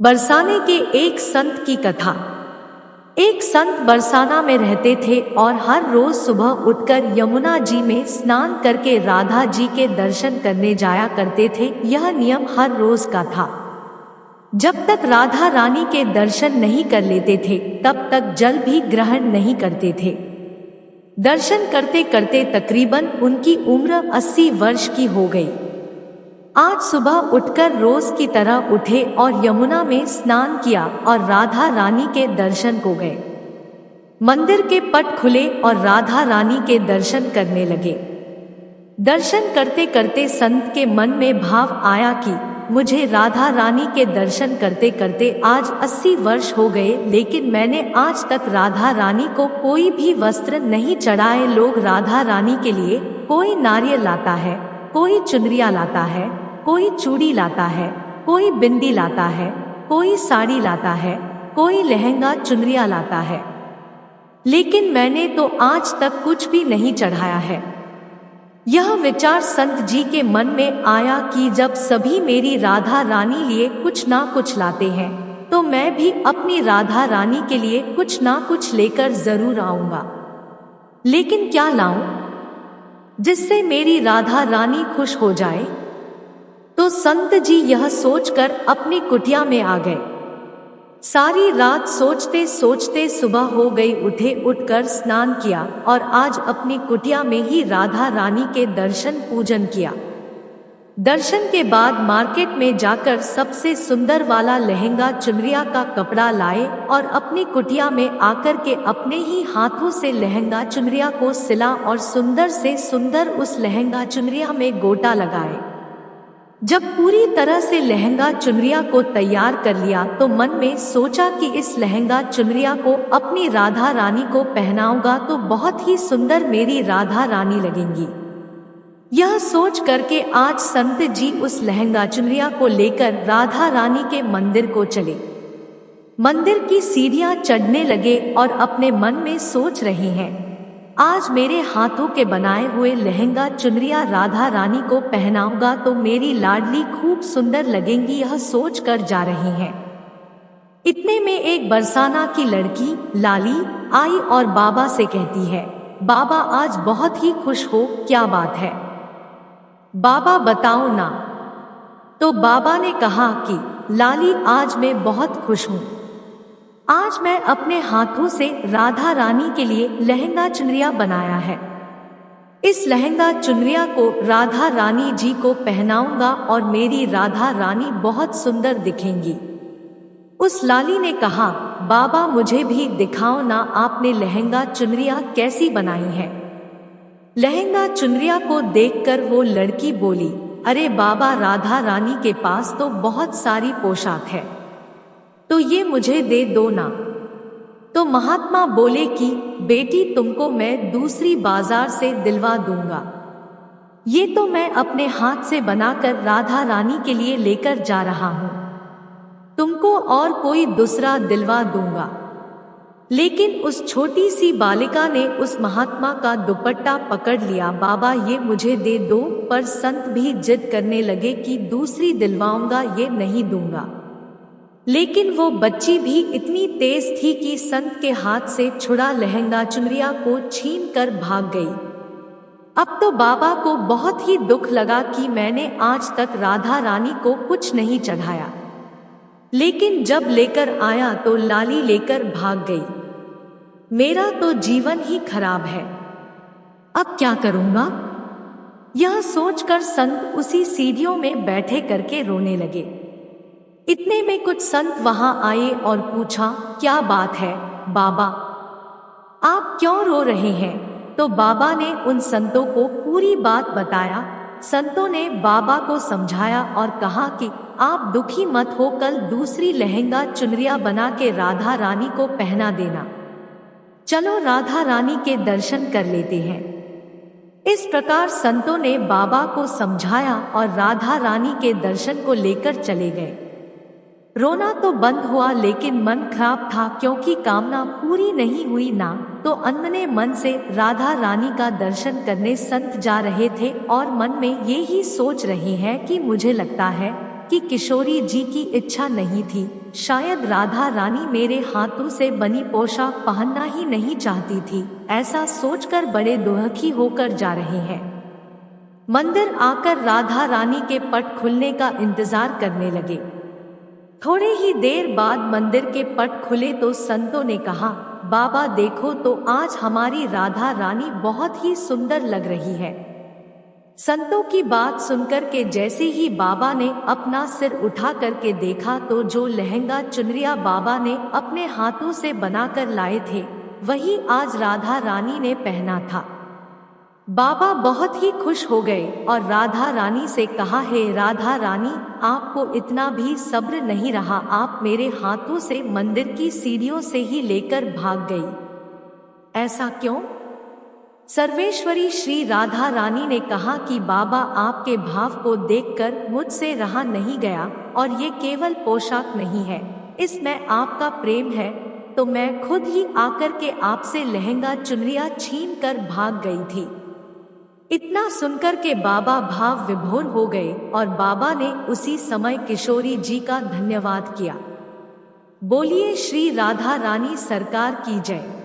बरसाने के एक संत की कथा। एक संत बरसाना में रहते थे और हर रोज सुबह उठकर यमुना जी में स्नान करके राधा जी के दर्शन करने जाया करते थे। यह नियम हर रोज का था। जब तक राधा रानी के दर्शन नहीं कर लेते थे तब तक जल भी ग्रहण नहीं करते थे। दर्शन करते करते तकरीबन उनकी उम्र 80 वर्ष की हो गई। आज सुबह उठकर रोज की तरह उठे और यमुना में स्नान किया और राधा रानी के दर्शन को गए। मंदिर के पट खुले और राधा रानी के दर्शन करने लगे। दर्शन करते करते संत के मन में भाव आया कि मुझे राधा रानी के दर्शन करते करते आज 80 वर्ष हो गए, लेकिन मैंने आज तक राधा रानी को कोई भी वस्त्र नहीं चढ़ाए। लोग राधा रानी के लिए कोई नारियल लाता है, कोई चुनरिया लाता है, कोई चूड़ी लाता है, कोई बिंदी लाता है, कोई साड़ी लाता है, कोई लहंगा चुनरिया लाता है, लेकिन मैंने तो आज तक कुछ भी नहीं चढ़ाया है। यह विचार संत जी के मन में आया कि जब सभी मेरी राधा रानी लिए कुछ ना कुछ लाते हैं तो मैं भी अपनी राधा रानी के लिए कुछ ना कुछ लेकर जरूर आऊंगा। लेकिन क्या लाऊं जिससे मेरी राधा रानी खुश हो जाए? तो संत जी यह सोचकर अपनी कुटिया में आ गए। सारी रात सोचते सोचते सुबह हो गई। उठकर स्नान किया और आज अपनी कुटिया में ही राधा रानी के दर्शन पूजन किया। दर्शन के बाद मार्केट में जाकर सबसे सुंदर वाला लहंगा चुनरिया का कपड़ा लाए और अपनी कुटिया में आकर के अपने ही हाथों से लहंगा चुनरिया को सिला और सुंदर से सुंदर उस लहंगा चुनरिया में गोटा लगाए। जब पूरी तरह से लहंगा चुनरिया को तैयार कर लिया तो मन में सोचा कि इस लहंगा चुनरिया को अपनी राधा रानी को पहनाऊंगा तो बहुत ही सुंदर मेरी राधा रानी लगेंगी। यह सोच करके आज संत जी उस लहंगा चुनरिया को लेकर राधा रानी के मंदिर को चले। मंदिर की सीढ़ियां चढ़ने लगे और अपने मन में सोच रहे हैं, आज मेरे हाथों के बनाए हुए लहंगा चुनरिया राधा रानी को पहनाऊंगा तो मेरी लाडली खूब सुंदर लगेंगी। यह सोच कर जा रहे हैं। इतने में एक बरसाना की लड़की लाली आई और बाबा से कहती है, बाबा आज बहुत ही खुश हो, क्या बात है? बाबा बताओ ना। तो बाबा ने कहा कि लाली आज मैं बहुत खुश हूँ। आज मैं अपने हाथों से राधा रानी के लिए लहंगा चुनरिया बनाया है। इस लहंगा चुनरिया को राधा रानी जी को पहनाऊंगा और मेरी राधा रानी बहुत सुंदर दिखेंगी। उस लाली ने कहा, बाबा मुझे भी दिखाओ ना, आपने लहंगा चुनरिया कैसी बनाई है? लहंगा चुनरिया को देखकर वो लड़की बोली, अरे बाबा राधा रानी के पास तो बहुत सारी पोशाक है, तो ये मुझे दे दो ना। तो महात्मा बोले कि बेटी तुमको मैं दूसरी बाजार से दिलवा दूंगा, ये तो मैं अपने हाथ से बनाकर राधा रानी के लिए लेकर जा रहा हूं, तुमको और कोई दूसरा दिलवा दूंगा। लेकिन उस छोटी सी बालिका ने उस महात्मा का दुपट्टा पकड़ लिया। बाबा ये मुझे दे दो, पर संत भी जिद करने लगे कि दूसरी दिलवाऊंगा, ये नहीं दूंगा। लेकिन वो बच्ची भी इतनी तेज थी कि संत के हाथ से छुड़ा लहंगा चुनरिया को छीन कर भाग गई। अब तो बाबा को बहुत ही दुख लगा कि मैंने आज तक राधा रानी को कुछ नहीं चढ़ाया, लेकिन जब लेकर आया तो लाली लेकर भाग गई। मेरा तो जीवन ही खराब है, अब क्या करूंगा? यह सोचकर संत उसी सीढ़ियों में बैठे करके रोने लगे। इतने में कुछ संत वहां आए और पूछा, क्या बात है बाबा, आप क्यों रो रहे हैं? तो बाबा ने उन संतों को पूरी बात बताया। संतों ने बाबा को समझाया और कहा कि आप दुखी मत हो, कल दूसरी लहंगा चुनरिया बना के राधा रानी को पहना देना। चलो राधा रानी के दर्शन कर लेते हैं। इस प्रकार संतों ने बाबा को समझाया और राधा रानी के दर्शन को लेकर चले गए। रोना तो बंद हुआ, लेकिन मन खराब था क्योंकि कामना पूरी नहीं हुई ना। तो अनमने मन से राधा रानी का दर्शन करने संत जा रहे थे और मन में ये ही सोच रहे हैं कि मुझे लगता है कि किशोरी जी की इच्छा नहीं थी शायद राधा रानी मेरे हाथों से बनी पोशाक पहनना ही नहीं चाहती थी, ऐसा सोचकर बड़े दुखी होकर जा रहे हैं। मंदिर आकर राधा रानी के पट खुलने का इंतजार करने लगे। थोड़े ही देर बाद मंदिर के पट खुले तो संतों ने कहा, बाबा देखो तो आज हमारी राधा रानी बहुत ही सुंदर लग रही है। संतों की बात सुनकर के जैसे ही बाबा ने अपना सिर उठा करके देखा तो जो लहंगा चुनरिया बाबा ने अपने हाथों से बनाकर लाए थे वही आज राधा रानी ने पहना था। बाबा बहुत ही खुश हो गए और राधा रानी से कहा, हे राधा रानी, आपको इतना भी सब्र नहीं रहा, आप मेरे हाथों से मंदिर की सीढ़ियों से ही लेकर भाग गई। ऐसा क्यों? सर्वेश्वरी श्री राधा रानी ने कहा कि बाबा आपके भाव को देखकर मुझसे रहा नहीं गया और ये केवल पोशाक नहीं है, इसमें आपका प्रेम है, तो मैं खुद ही आकर के आपसे लहंगा चुनरिया छीन कर भाग गई थी। इतना सुनकर के बाबा भाव विभोर हो गए और बाबा ने उसी समय किशोरी जी का धन्यवाद किया। बोलिए श्री राधा रानी सरकार की जय।